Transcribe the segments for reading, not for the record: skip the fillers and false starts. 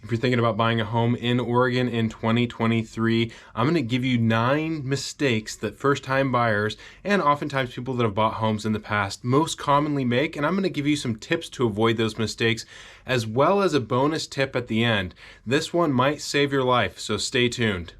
If you're thinking about buying a home in Oregon in 2023, I'm going to give you 9 mistakes that first-time buyers and oftentimes people that have bought homes in the past most commonly make, and I'm going to give you some tips to avoid those mistakes, as well as a bonus tip at the end. This one might save your life, so stay tuned.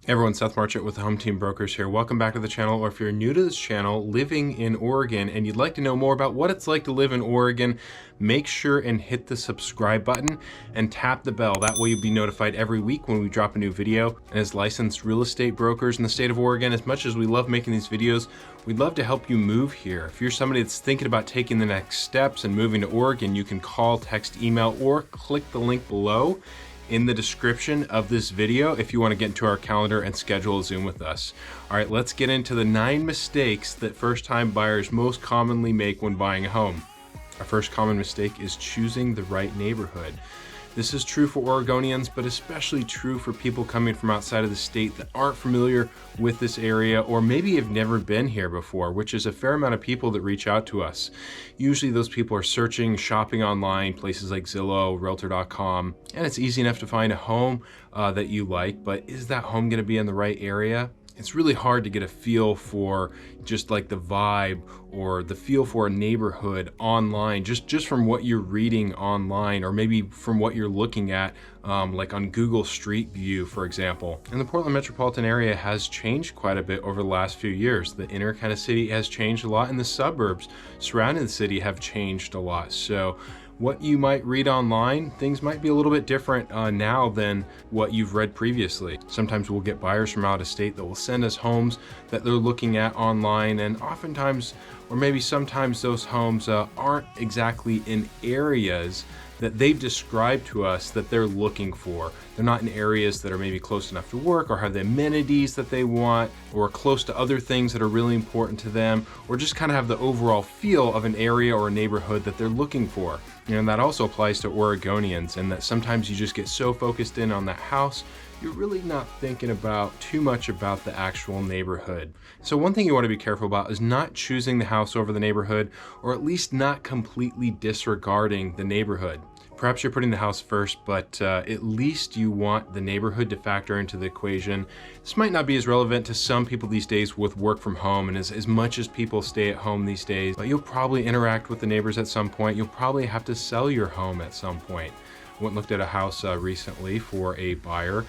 Hey everyone, Seth Marchett with the Home Team Brokers here. Welcome back to the channel, or if you're new to this channel, living in Oregon, and you'd like to know more about what it's like to live in Oregon, make sure and hit the subscribe button and tap the bell. That way you'll be notified every week when we drop a new video. And as licensed real estate brokers in the state of Oregon, as much as we love making these videos, we'd love to help you move here. If you're somebody that's thinking about taking the next steps and moving to Oregon, you can call, text, email, or click the link below in the description of this video if you want to get into our calendar and schedule a Zoom with us. All right, let's get into the 9 mistakes that first-time buyers most commonly make when buying a home. Our first common mistake is choosing the right neighborhood. This is true for Oregonians, but especially true for people coming from outside of the state that aren't familiar with this area, or maybe have never been here before, which is a fair amount of people that reach out to us. Usually those people are searching, shopping online, places like Zillow, Realtor.com, and it's easy enough to find a home that you like, but is that home gonna be in the right area? It's really hard to get a feel for just like the vibe or the feel for a neighborhood online, just from what you're reading online, or maybe from what you're looking at, like on Google Street View, for example. And the Portland metropolitan area has changed quite a bit over the last few years. The inner kind of city has changed a lot, and the suburbs surrounding the city have changed a lot. So what you might read online, things might be a little bit different now than what you've read previously. Sometimes we'll get buyers from out of state that will send us homes that they're looking at online, and oftentimes, or maybe sometimes, those homes aren't exactly in areas that they've described to us that they're looking for. They're not in areas that are maybe close enough to work, or have the amenities that they want, or close to other things that are really important to them, or just kind of have the overall feel of an area or a neighborhood that they're looking for. And that also applies to Oregonians, and that sometimes you just get so focused in on that house, you're really not thinking about too much about the actual neighborhood. So one thing you want to be careful about is not choosing the house over the neighborhood, or at least not completely disregarding the neighborhood. Perhaps you're putting the house first, but at least you want the neighborhood to factor into the equation. This might not be as relevant to some people these days with work from home, and as much as people stay at home these days, but you'll probably interact with the neighbors at some point. You'll probably have to sell your home at some point. I went and looked at a house recently for a buyer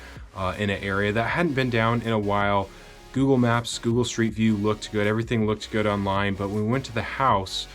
in an area that hadn't been down in a while. Google Maps, Google Street View looked good. Everything looked good online, but when we went to the house,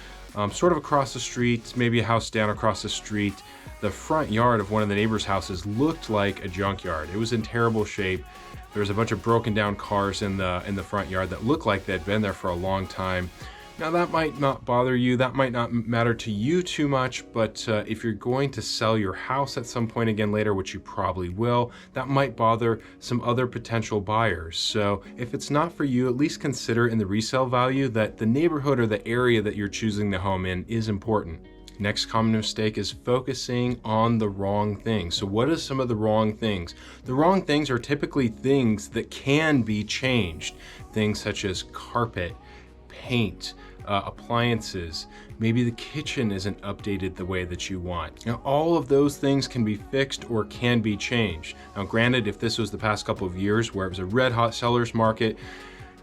sort of across the street, maybe a house down across the street, the front yard of one of the neighbors' houses looked like a junkyard. It was in terrible shape. There was a bunch of broken down cars in the front yard that looked like they'd been there for a long time. Now that might not bother you, that might not matter to you too much, but if you're going to sell your house at some point again later, which you probably will, that might bother some other potential buyers. So if it's not for you, at least consider in the resale value that the neighborhood or the area that you're choosing the home in is important. Next common mistake is focusing on the wrong things. So what are some of the wrong things? The wrong things are typically things that can be changed. Things such as carpet, paint, appliances, maybe the kitchen isn't updated the way that you want. Now, all of those things can be fixed or can be changed. Now, granted, if this was the past couple of years where it was a red hot seller's market,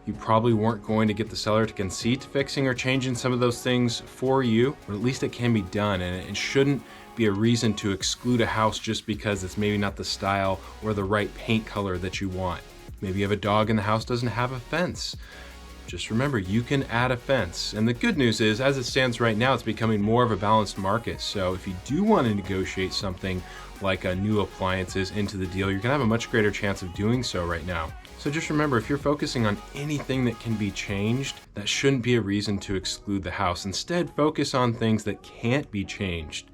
you probably weren't going to get the seller to concede to fixing or changing some of those things for you, but at least it can be done, and it shouldn't be a reason to exclude a house just because it's maybe not the style or the right paint color that you want. Maybe you have a dog and the house doesn't have a fence. Just remember, you can add a fence. And the good news is, as it stands right now, it's becoming more of a balanced market. So if you do want to negotiate something like new appliances into the deal, you're gonna have a much greater chance of doing so right now. So just remember, if you're focusing on anything that can be changed, that shouldn't be a reason to exclude the house. Instead, focus on things that can't be changed.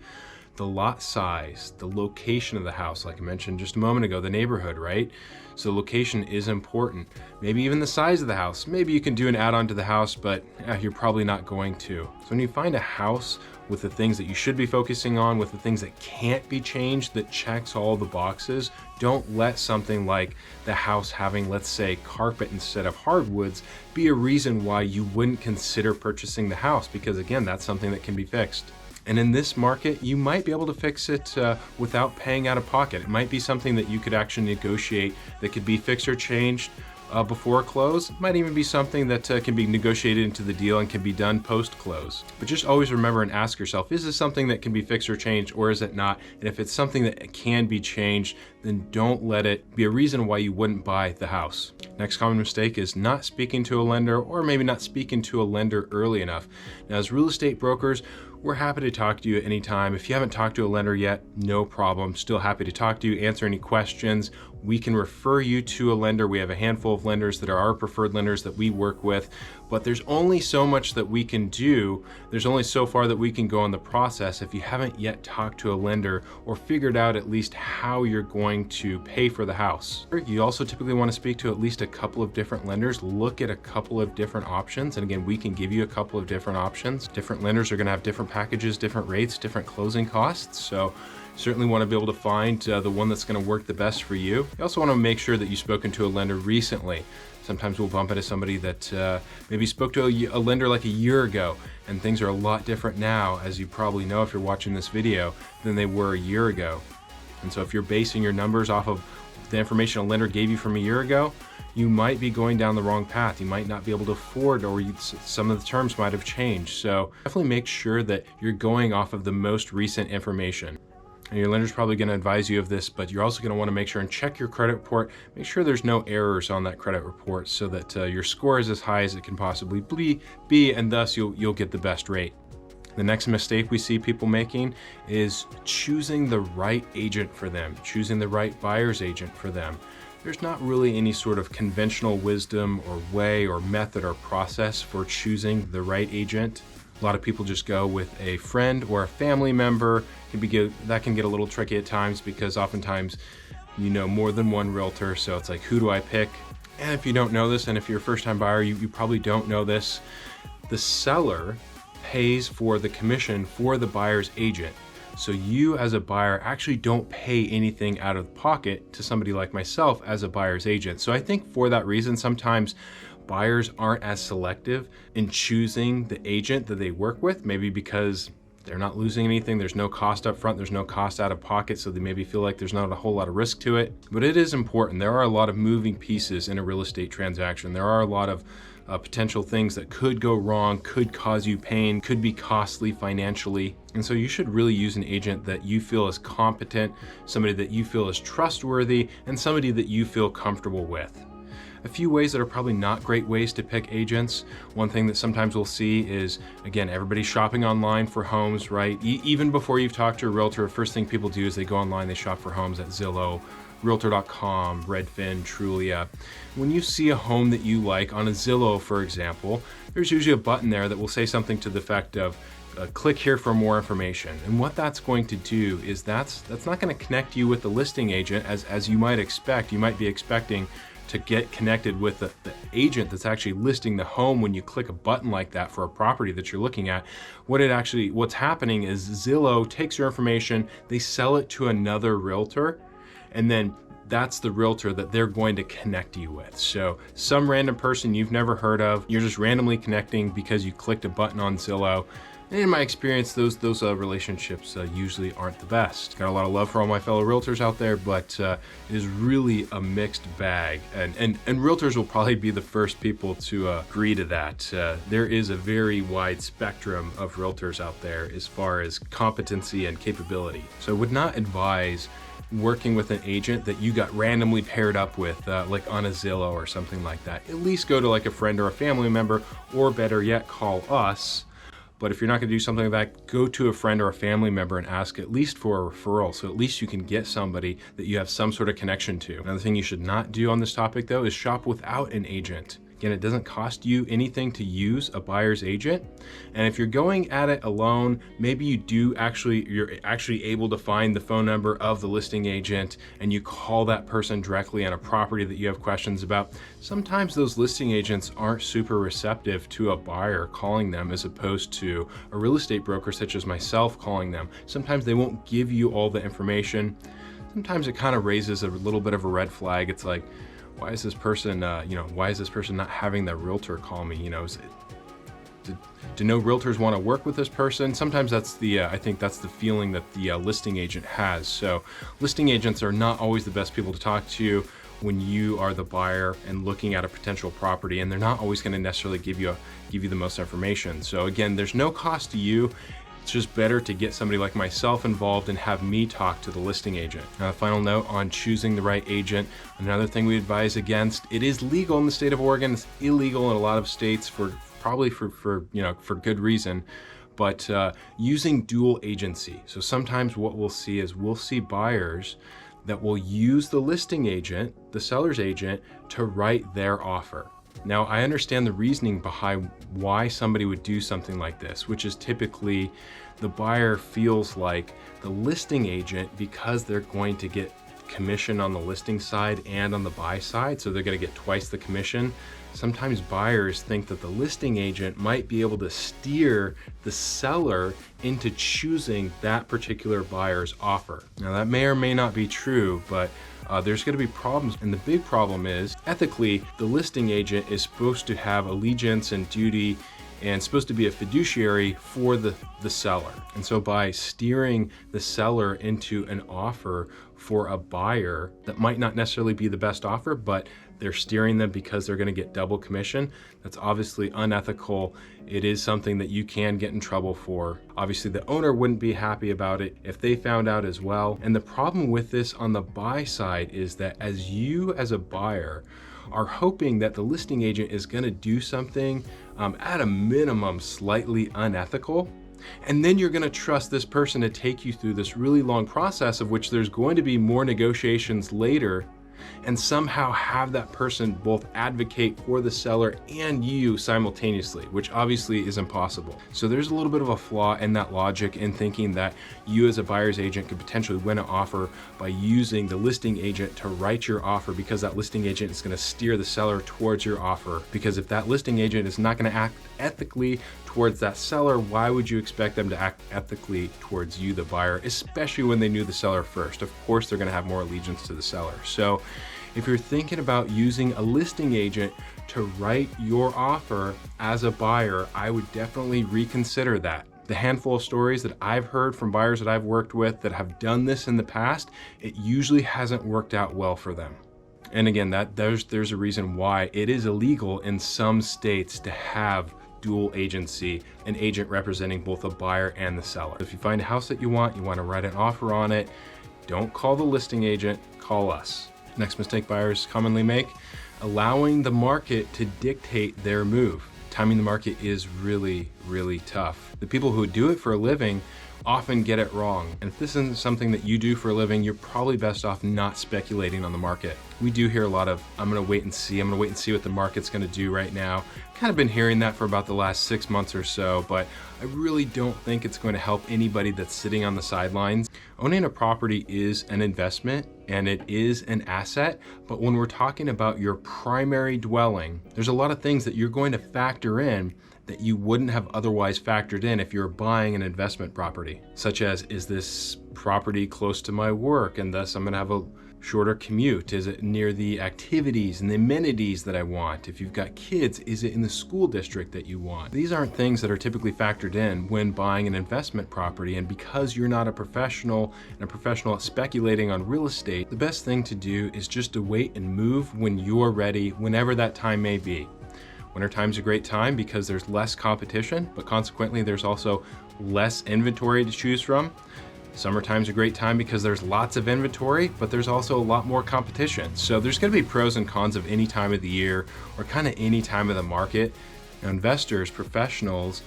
the lot size, the location of the house, like I mentioned just a moment ago, the neighborhood, right? So location is important. Maybe even the size of the house. Maybe you can do an add-on to the house, but you're probably not going to. So when you find a house with the things that you should be focusing on, with the things that can't be changed, that checks all the boxes, don't let something like the house having, let's say, carpet instead of hardwoods be a reason why you wouldn't consider purchasing the house, because again, that's something that can be fixed. And in this market, you might be able to fix it without paying out of pocket. It might be something that you could actually negotiate that could be fixed or changed before close. It might even be something that can be negotiated into the deal and can be done post-close. But just always remember and ask yourself, is this something that can be fixed or changed, or is it not? And if it's something that can be changed, then don't let it be a reason why you wouldn't buy the house. Next common mistake is not speaking to a lender, or maybe not speaking to a lender early enough. Now, as real estate brokers, we're happy to talk to you at any time. If you haven't talked to a lender yet, no problem. Still happy to talk to you, answer any questions. We can refer you to a lender. We have a handful of lenders that are our preferred lenders that we work with, but there's only so much that we can do. There's only so far that we can go in the process if you haven't yet talked to a lender or figured out at least how you're going to pay for the house. You also typically want to speak to at least a couple of different lenders, look at a couple of different options. And again, we can give you a couple of different options. Different lenders are going to have different packages, different rates, different closing costs. So certainly want to be able to find the one that's going to work the best for you. You also want to make sure that you've spoken to a lender recently. Sometimes we'll bump into somebody that maybe spoke to a lender like a year ago, and things are a lot different now, as you probably know if you're watching this video, than they were a year ago. And so if you're basing your numbers off of the information a lender gave you from a year ago, you might be going down the wrong path. You might not be able to afford, or some of the terms might have changed. So definitely make sure that you're going off of the most recent information. And your lender's probably going to advise you of this, but you're also going to want to make sure and check your credit report. Make sure there's no errors on that credit report so that your score is as high as it can possibly be, and thus you'll get the best rate. The next mistake we see people making is choosing the right agent for them, choosing the right buyer's agent for them. There's not really any sort of conventional wisdom or way or method or process for choosing the right agent. A lot of people just go with a friend or a family member. That can get a little tricky at times because oftentimes you know more than one realtor, so it's like, who do I pick? And if you don't know this, and if you're a first-time buyer, you probably don't know this, the seller pays for the commission for the buyer's agent. So you as a buyer actually don't pay anything out of pocket to somebody like myself as a buyer's agent. So I think for that reason, sometimes buyers aren't as selective in choosing the agent that they work with, maybe because they're not losing anything. There's no cost up front, there's no cost out of pocket, so they maybe feel like there's not a whole lot of risk to it. But it is important. There are a lot of moving pieces in a real estate transaction. There are a lot of potential things that could go wrong, could cause you pain, could be costly financially. And so you should really use an agent that you feel is competent, somebody that you feel is trustworthy, and somebody that you feel comfortable with. A few ways that are probably not great ways to pick agents. One thing that sometimes we'll see is, again, everybody's shopping online for homes, right? Even before you've talked to a realtor, the first thing people do is they go online, they shop for homes at Zillow, Realtor.com, Redfin, Trulia. When you see a home that you like on a Zillow, for example, there's usually a button there that will say something to the effect of, click here for more information. And what that's going to do is that's not going to connect you with the listing agent as you might expect. You might be expecting to get connected with the agent that's actually listing the home when you click a button like that for a property that you're looking at. What's happening is Zillow takes your information, they sell it to another realtor, and then that's the realtor that they're going to connect you with. So some random person you've never heard of, you're just randomly connecting because you clicked a button on Zillow. And in my experience, those relationships usually aren't the best. Got a lot of love for all my fellow realtors out there, but it is really a mixed bag. And realtors will probably be the first people to agree to that. There is a very wide spectrum of realtors out there as far as competency and capability. So I would not advise working with an agent that you got randomly paired up with, like on a Zillow or something like that. At least go to like a friend or a family member, or better yet, call us. But if you're not going to do something like that, go to a friend or a family member and ask at least for a referral. So at least you can get somebody that you have some sort of connection to. Another thing you should not do on this topic though is shop without an agent. Again, it doesn't cost you anything to use a buyer's agent. And if you're going at it alone, maybe you're actually able to find the phone number of the listing agent and you call that person directly on a property that you have questions about. Sometimes those listing agents aren't super receptive to a buyer calling them as opposed to a real estate broker such as myself calling them. Sometimes they won't give you all the information. Sometimes it kind of raises a little bit of a red flag. It's like, why is this person, why is this person not having that realtor call me? Do no realtors want to work with this person? Sometimes that's I think that's the feeling that the listing agent has. So listing agents are not always the best people to talk to when you are the buyer and looking at a potential property, and they're not always going to necessarily give you the most information. So again, there's no cost to you. It's just better to get somebody like myself involved and have me talk to the listing agent. Now, a final note on choosing the right agent. Another thing we advise against, it is legal in the state of Oregon. It's illegal in a lot of states for good reason, but using dual agency. So sometimes what we'll see is we'll see buyers that will use the listing agent, the seller's agent, to write their offer. Now, I understand the reasoning behind why somebody would do something like this, which is typically the buyer feels like the listing agent, because they're going to get commission on the listing side and on the buy side, so they're going to get twice the commission. Sometimes buyers think that the listing agent might be able to steer the seller into choosing that particular buyer's offer. Now, that may or may not be true, but there's going to be problems. And the big problem is, ethically, the listing agent is supposed to have allegiance and duty and supposed to be a fiduciary for the seller. And so by steering the seller into an offer for a buyer that might not necessarily be the best offer, but they're steering them because they're going to get double commission, that's obviously unethical. It is something that you can get in trouble for. Obviously, the owner wouldn't be happy about it if they found out as well. And the problem with this on the buy side is that as a buyer are hoping that the listing agent is going to do something at a minimum slightly unethical, and then you're going to trust this person to take you through this really long process of which there's going to be more negotiations later, and somehow have that person both advocate for the seller and you simultaneously, which obviously is impossible. So there's a little bit of a flaw in that logic in thinking that you as a buyer's agent could potentially win an offer by using the listing agent to write your offer, because that listing agent is going to steer the seller towards your offer. Because if that listing agent is not going to act ethically towards that seller, why would you expect them to act ethically towards you, the buyer, especially when they knew the seller first? Of course, they're going to have more allegiance to the seller. So if you're thinking about using a listing agent to write your offer as a buyer, I would definitely reconsider that. The handful of stories that I've heard from buyers that I've worked with that have done this in the past, it usually hasn't worked out well for them. And again, there's a reason why it is illegal in some states to have dual agency, an agent representing both a buyer and the seller. If you find a house that you want to write an offer on it, don't call the listing agent, call us. Next mistake buyers commonly make, allowing the market to dictate their move. Timing the market is really, really tough. The people who do it for a living often get it wrong. And if this isn't something that you do for a living, you're probably best off not speculating on the market. We do hear a lot of, I'm gonna wait and see what the market's gonna do right now. Kind of been hearing that for about the last 6 months or so, but I really don't think it's going to help anybody that's sitting on the sidelines. Owning a property is an investment and it is an asset, but when we're talking about your primary dwelling, there's a lot of things that you're going to factor in that you wouldn't have otherwise factored in if you're buying an investment property, such as, is this property close to my work and thus I'm gonna have a shorter commute? Is it near the activities and the amenities that I want? If you've got kids, is it in the school district that you want? These aren't things that are typically factored in when buying an investment property, and because you're not a professional at speculating on real estate, the best thing to do is just to wait and move when you're ready, whenever that time may be. Wintertime's a great time because there's less competition, but consequently there's also less inventory to choose from. Summertime's a great time because there's lots of inventory, but there's also a lot more competition. So there's going to be pros and cons of any time of the year or kind of any time of the market. Now, investors, professionals,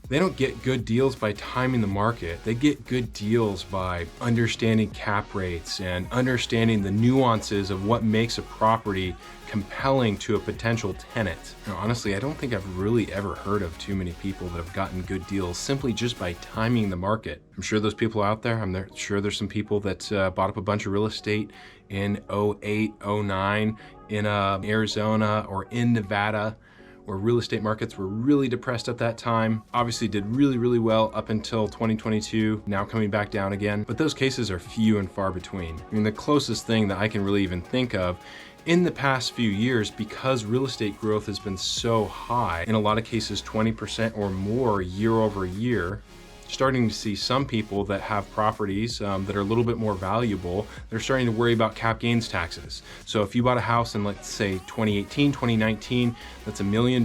They don't get good deals by timing the market. They get good deals by understanding cap rates and understanding the nuances of what makes a property compelling to a potential tenant. Now, honestly, I don't think I've really ever heard of too many people that have gotten good deals simply just by timing the market. I'm sure those people out there, sure there's some people that bought up a bunch of real estate in 08, 09 in Arizona or in Nevada, where real estate markets were really depressed at that time. Obviously did really, really well up until 2022, now coming back down again. But those cases are few and far between. I mean, the closest thing that I can really even think of in the past few years, because real estate growth has been so high, in a lot of cases 20% or more year over year, starting to see some people that have properties that are a little bit more valuable, they're starting to worry about cap gains taxes. So if you bought a house in, let's say 2018, 2019, that's $1 million.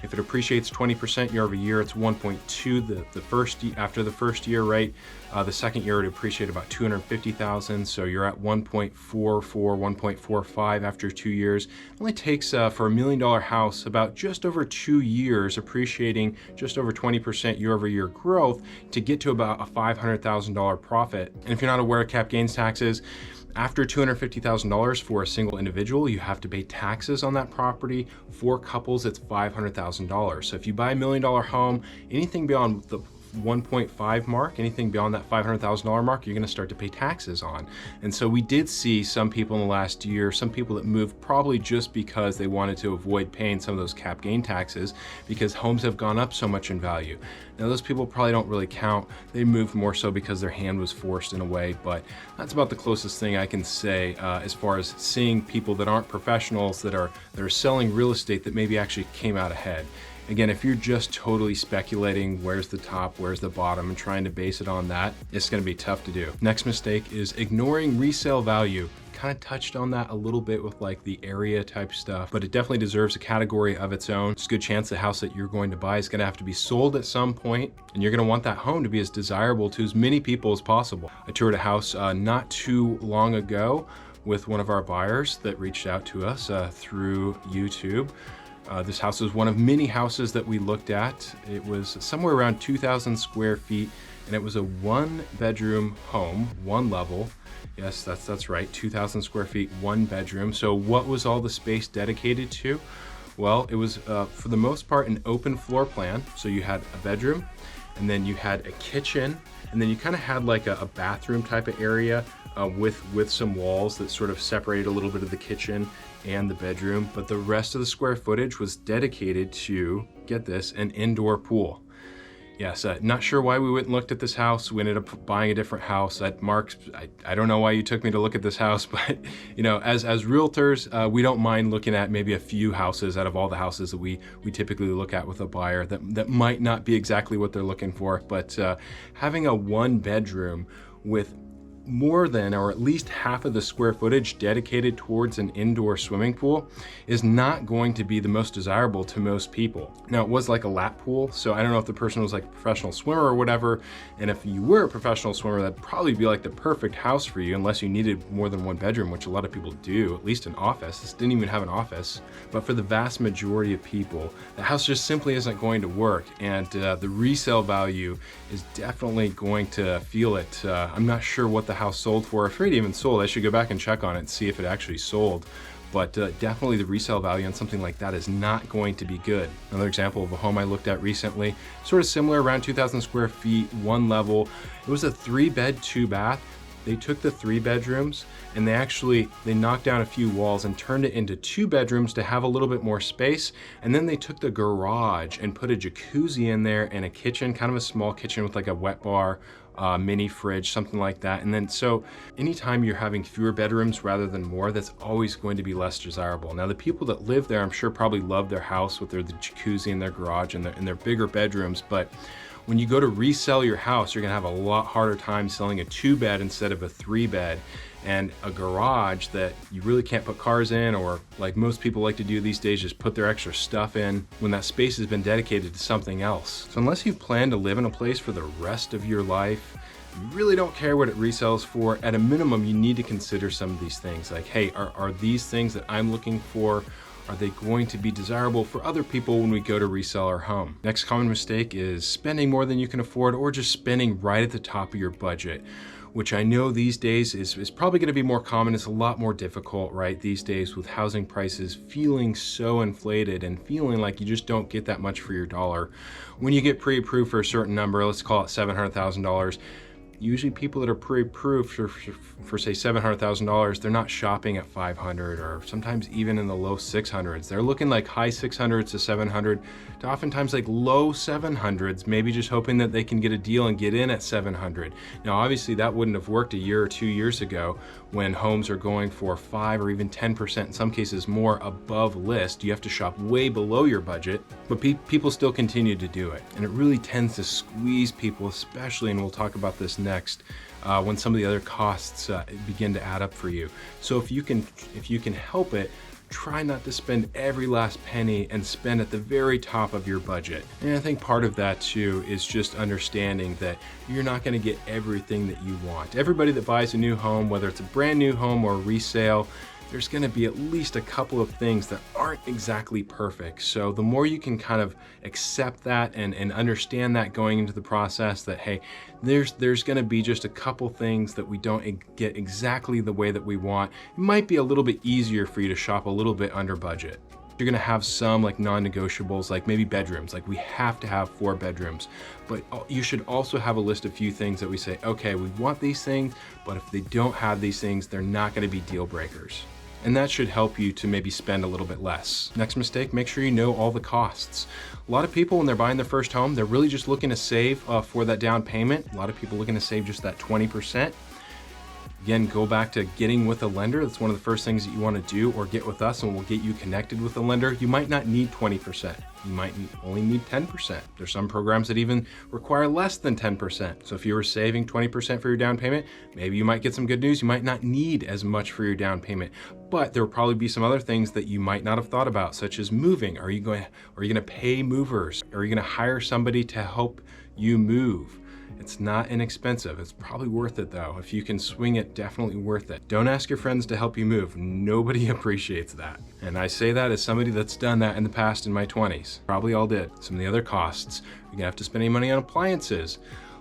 If it appreciates 20% year over year, it's 1.2 after the first year, right? The second year it appreciated about 250,000. So you're at 1.44, 1.45 after 2 years. It only takes for $1 million house about just over 2 years, appreciating just over 20% year over year growth to get to about a $500,000 profit. And if you're not aware of cap gains taxes, after $250,000 for a single individual, you have to pay taxes on that property. For couples, it's $500,000. So if you buy $1 million home, anything beyond the 1.5 mark, anything beyond that $500,000 mark, you're going to start to pay taxes on. And so we did see some people in the last year, some people that moved probably just because they wanted to avoid paying some of those cap gain taxes because homes have gone up so much in value. Now those people probably don't really count. They moved more so because their hand was forced in a way, but that's about the closest thing I can say as far as seeing people that aren't professionals that are selling real estate that maybe actually came out ahead. Again, if you're just totally speculating where's the top, where's the bottom, and trying to base it on that, it's going to be tough to do. Next mistake is ignoring resale value. Kind of touched on that a little bit with like the area type stuff, but it definitely deserves a category of its own. It's a good chance the house that you're going to buy is going to have to be sold at some point, and you're going to want that home to be as desirable to as many people as possible. I toured a house not too long ago with one of our buyers that reached out to us through YouTube. This house was one of many houses that we looked at. It was somewhere around 2,000 square feet, and it was a 1-bedroom home, 1 level. Yes, that's right, 2,000 square feet, 1 bedroom. So what was all the space dedicated to? Well, it was for the most part an open floor plan. So you had a bedroom, and then you had a kitchen, and then you kind of had like a bathroom type of area with some walls that sort of separated a little bit of the kitchen and the bedroom, but the rest of the square footage was dedicated to, get this, an indoor pool. Yes, not sure why we went and looked at this house. We ended up buying a different house. Mark, I don't know why you took me to look at this house, but you know, as realtors, we don't mind looking at maybe a few houses out of all the houses that we typically look at with a buyer that might not be exactly what they're looking for. But having a 1-bedroom with more than, or at least half of the square footage dedicated towards an indoor swimming pool is not going to be the most desirable to most people. Now, it was like a lap pool, so I don't know if the person was like a professional swimmer or whatever, and if you were a professional swimmer, that'd probably be like the perfect house for you, unless you needed more than 1 bedroom, which a lot of people do, at least an office. This didn't even have an office. But for the vast majority of people, the house just simply isn't going to work, and the resale value is definitely going to feel it. I'm not sure what the house sold for. If it even sold, I should go back and check on it and see if it actually sold. But definitely the resale value on something like that is not going to be good. Another example of a home I looked at recently, sort of similar, around 2,000 square feet, 1 level. It was a 3-bed, 2-bath. They took the 3 bedrooms and they knocked down a few walls and turned it into 2 bedrooms to have a little bit more space. And then they took the garage and put a jacuzzi in there and a kitchen, kind of a small kitchen with like a wet bar, mini fridge, something like that. And then so anytime you're having fewer bedrooms rather than more, that's always going to be less desirable. Now the people that live there, I'm sure, probably love their house with the jacuzzi and their garage and their bigger bedrooms, but when you go to resell your house, you're gonna have a lot harder time selling a 2-bed instead of a 3-bed, and a garage that you really can't put cars in, or like most people like to do these days, just put their extra stuff in when that space has been dedicated to something else. So unless you plan to live in a place for the rest of your life, you really don't care what it resells for, at a minimum, you need to consider some of these things. Like, hey, are these things that I'm looking for, Are they going to be desirable for other people when we go to resell our home? Next common mistake is spending more than you can afford, or just spending right at the top of your budget, which I know these days is probably going to be more common. It's a lot more difficult, right? These days with housing prices feeling so inflated and feeling like you just don't get that much for your dollar. When you get pre-approved for a certain number, let's call it $700,000, usually people that are pre-approved for say $700,000, they're not shopping at 500 or sometimes even in the low 600s. They're looking like high 600s to 700 to oftentimes like low 700s, maybe just hoping that they can get a deal and get in at 700. Now, obviously that wouldn't have worked a year or 2 years ago when homes are going for 5 or even 10%, in some cases more, above list. You have to shop way below your budget, but people still continue to do it. And it really tends to squeeze people, especially, and we'll talk about this next, when some of the other costs begin to add up for you. So if you can help it, try not to spend every last penny and spend at the very top of your budget. And I think part of that too is just understanding that you're not going to get everything that you want. Everybody that buys a new home, whether it's a brand new home or a resale, there's going to be at least a couple of things that aren't exactly perfect. So the more you can kind of accept that and understand that going into the process, that hey, there's going to be just a couple things that we don't get exactly the way that we want, it might be a little bit easier for you to shop a little bit under budget. You're gonna have some like non-negotiables, like maybe bedrooms, like we have to have 4 bedrooms, but you should also have a list of few things that we say, okay, we want these things, but if they don't have these things, they're not gonna be deal breakers. And that should help you to maybe spend a little bit less. Next mistake, make sure you know all the costs. A lot of people, when they're buying their first home, they're really just looking to save for that down payment. A lot of people looking to save just that 20%. Again, go back to getting with a lender. That's one of the first things that you want to do, or get with us and we'll get you connected with a lender. You might not need 20%. You might only need 10%. There's some programs that even require less than 10%. So if you were saving 20% for your down payment, maybe you might get some good news. You might not need as much for your down payment, but there will probably be some other things that you might not have thought about, such as moving. Are you going to pay movers? Are you going to hire somebody to help you move? It's not inexpensive. It's probably worth it though. If you can swing it, definitely worth it. Don't ask your friends to help you move. Nobody appreciates that. And I say that as somebody that's done that in the past in my 20s. Probably all did. Some of the other costs. You're gonna have to spend any money on appliances.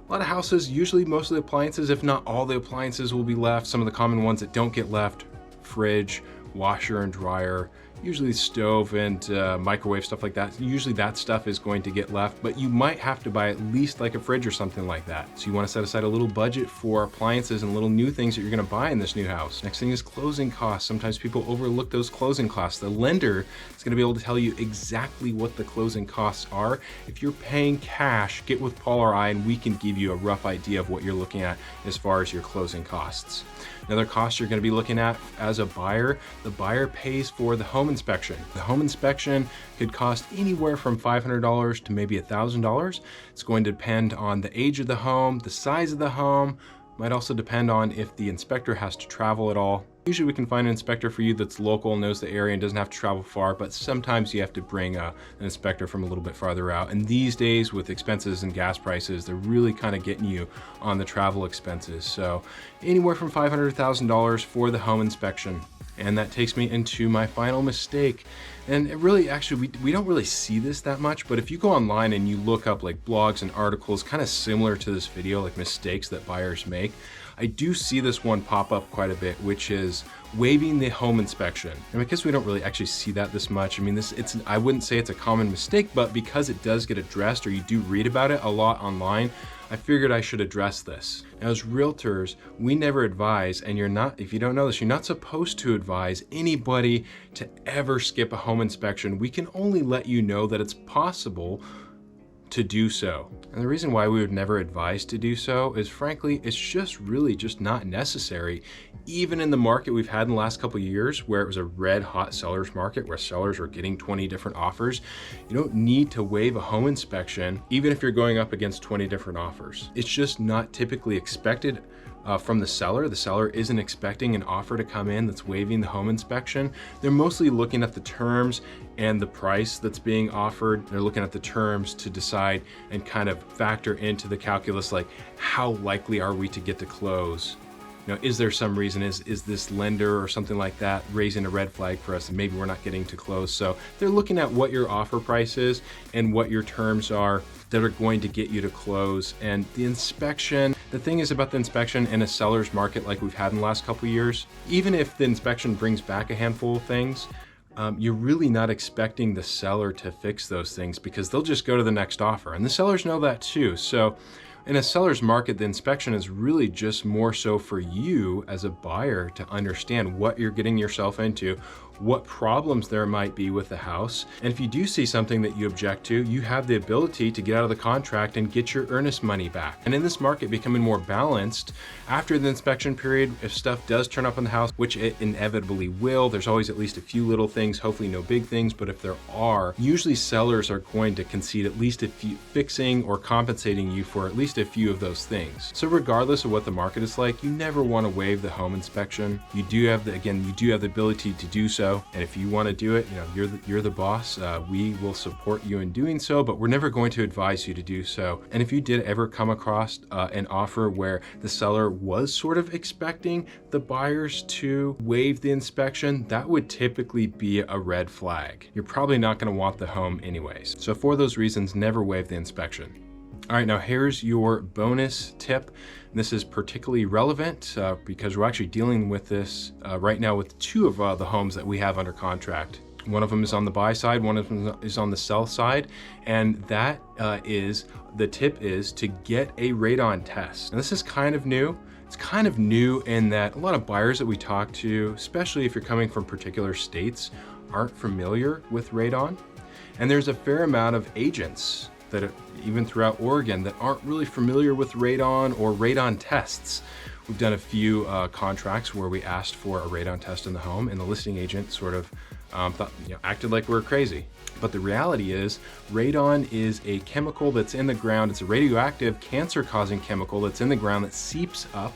A lot of houses, usually most of the appliances, if not all the appliances, will be left. Some of the common ones that don't get left: fridge, washer and dryer, usually stove and microwave, stuff like that. Usually that stuff is going to get left, but you might have to buy at least like a fridge or something like that. So you want to set aside a little budget for appliances and little new things that you're going to buy in this new house. Next thing is closing costs. Sometimes people overlook those closing costs. The lender is going to be able to tell you exactly what the closing costs are. If you're paying cash, get with Paul or I and we can give you a rough idea of what you're looking at as far as your closing costs. Another cost you're going to be looking at as a buyer, the buyer pays for the home inspection. The home inspection could cost anywhere from $500 to maybe $1,000. It's going to depend on the age of the home, the size of the home, might also depend on if the inspector has to travel at all. Usually we can find an inspector for you that's local, knows the area, and doesn't have to travel far, but sometimes you have to bring an inspector from a little bit farther out. And these days with expenses and gas prices, they're really kind of getting you on the travel expenses. So anywhere from $500 to $1,000 for the home inspection. And that takes me into my final mistake. And it really, actually, we don't really see this that much, but if you go online and you look up like blogs and articles kind of similar to this video, like mistakes that buyers make, I do see this one pop up quite a bit, which is waiving the home inspection. And because we don't really actually see that this much, I mean, I wouldn't say it's a common mistake, but because it does get addressed, or you do read about it a lot online, I figured I should address this. Now, as realtors, we never advise, and if you don't know this, you're not supposed to advise anybody to ever skip a home inspection. We can only let you know that it's possible to do so. And the reason why we would never advise to do so is, frankly, it's just really just not necessary. Even in the market we've had in the last couple of years, where it was a red hot seller's market, where sellers were getting 20 different offers, you don't need to waive a home inspection, even if you're going up against 20 different offers. It's just not typically expected from the seller. The seller isn't expecting an offer to come in that's waiving the home inspection. They're mostly looking at the terms and the price that's being offered. They're looking at the terms to decide and kind of factor into the calculus, like how likely are we to get to close You know, is there some reason, is this lender or something like that raising a red flag for us and maybe we're not getting to close? So they're looking at what your offer price is and what your terms are that are going to get you to close. And the inspection, the thing is about the inspection in a seller's market like we've had in the last couple of years, even if the inspection brings back a handful of things, you're really not expecting the seller to fix those things because they'll just go to the next offer. And the sellers know that too. So in a seller's market, the inspection is really just more so for you as a buyer to understand what you're getting yourself into, what problems there might be with the house. And if you do see something that you object to, you have the ability to get out of the contract and get your earnest money back. And in this market becoming more balanced, after the inspection period, if stuff does turn up in the house, which it inevitably will, there's always at least a few little things, hopefully no big things, but if there are, usually sellers are going to concede at least a few, fixing or compensating you for at least a few of those things. So regardless of what the market is like, you never want to waive the home inspection. You do have the ability to do so. And if you want to do it, you know, you're the boss. We will support you in doing so, but we're never going to advise you to do so. And if you did ever come across an offer where the seller was sort of expecting the buyers to waive the inspection, that would typically be a red flag. You're probably not going to want the home anyways. So for those reasons, never waive the inspection. All right, now here's your bonus tip. This is particularly relevant because we're actually dealing with this right now with two of the homes that we have under contract. One of them is on the buy side, one of them is on the sell side, and that the tip is to get a radon test. And this is kind of new. It's kind of new in that a lot of buyers that we talk to, especially if you're coming from particular states, aren't familiar with radon. And there's a fair amount of agents that even throughout Oregon that aren't really familiar with radon or radon tests. We've done a few contracts where we asked for a radon test in the home, and the listing agent sort of acted like we were crazy. But the reality is, radon is a chemical that's in the ground. It's a radioactive, cancer-causing chemical that's in the ground that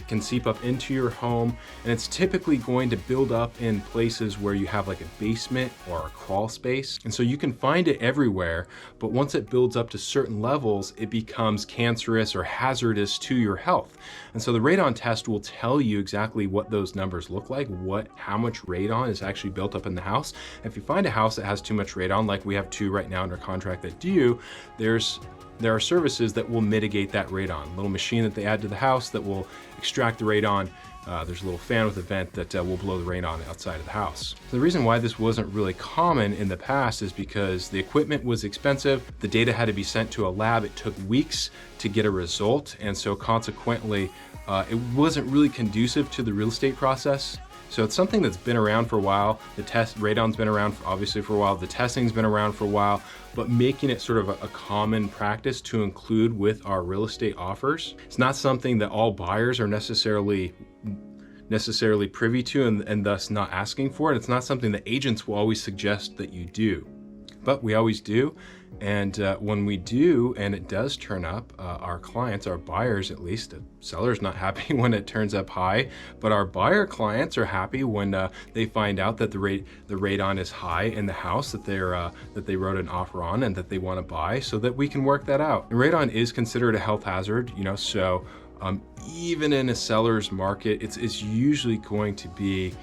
can seep up into your home, and it's typically going to build up in places where you have like a basement or a crawl space. And so you can find it everywhere, but once it builds up to certain levels, it becomes cancerous or hazardous to your health. And so the radon test will tell you exactly what those numbers look like, how much radon is actually built up in the house. If you find a house that has too much radon, like we have two right now under contract that do, there are services that will mitigate that radon. A little machine that they add to the house that will extract the radon. There's a little fan with a vent that will blow the radon outside of the house. So the reason why this wasn't really common in the past is because the equipment was expensive. The data had to be sent to a lab. It took weeks to get a result. And so consequently, it wasn't really conducive to the real estate process. So it's something that's been around for a while. Radon's been around obviously for a while. The testing's been around for a while, but making it sort of a common practice to include with our real estate offers. It's not something that all buyers are necessarily privy to and thus not asking for it. It's not something that agents will always suggest that you do, but we always do. And when we do, and it does turn up, our clients, our buyers at least, the seller's not happy when it turns up high, but our buyer clients are happy when they find out that the radon is high in the house that they wrote an offer on and that they want to buy, so that we can work that out. And radon is considered a health hazard, you know, so even in a seller's market, it's usually going to be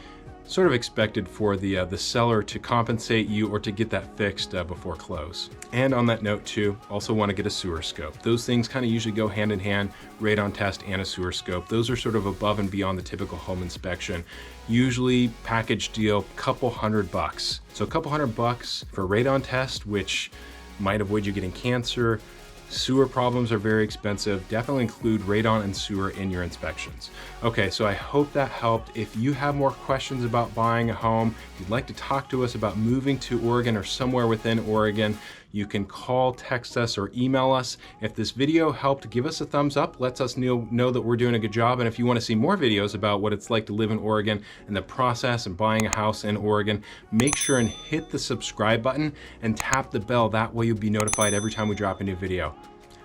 sort of expected for the seller to compensate you or to get that fixed before close. And on that note too, also want to get a sewer scope. Those things kind of usually go hand in hand, radon test and a sewer scope. Those are sort of above and beyond the typical home inspection. Usually package deal, couple $100. So a couple $100 for a radon test, which might avoid you getting cancer. Sewer problems are very expensive. Definitely include radon and sewer in your inspections. Okay, so I hope that helped. If you have more questions about buying a home, if you'd like to talk to us about moving to Oregon or somewhere within Oregon, you can call, text us, or email us. If this video helped, give us a thumbs up. Lets us know that we're doing a good job. And if you want to see more videos about what it's like to live in Oregon and the process of buying a house in Oregon, make sure and hit the subscribe button and tap the bell. That way you'll be notified every time we drop a new video.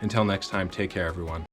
Until next time, take care, everyone.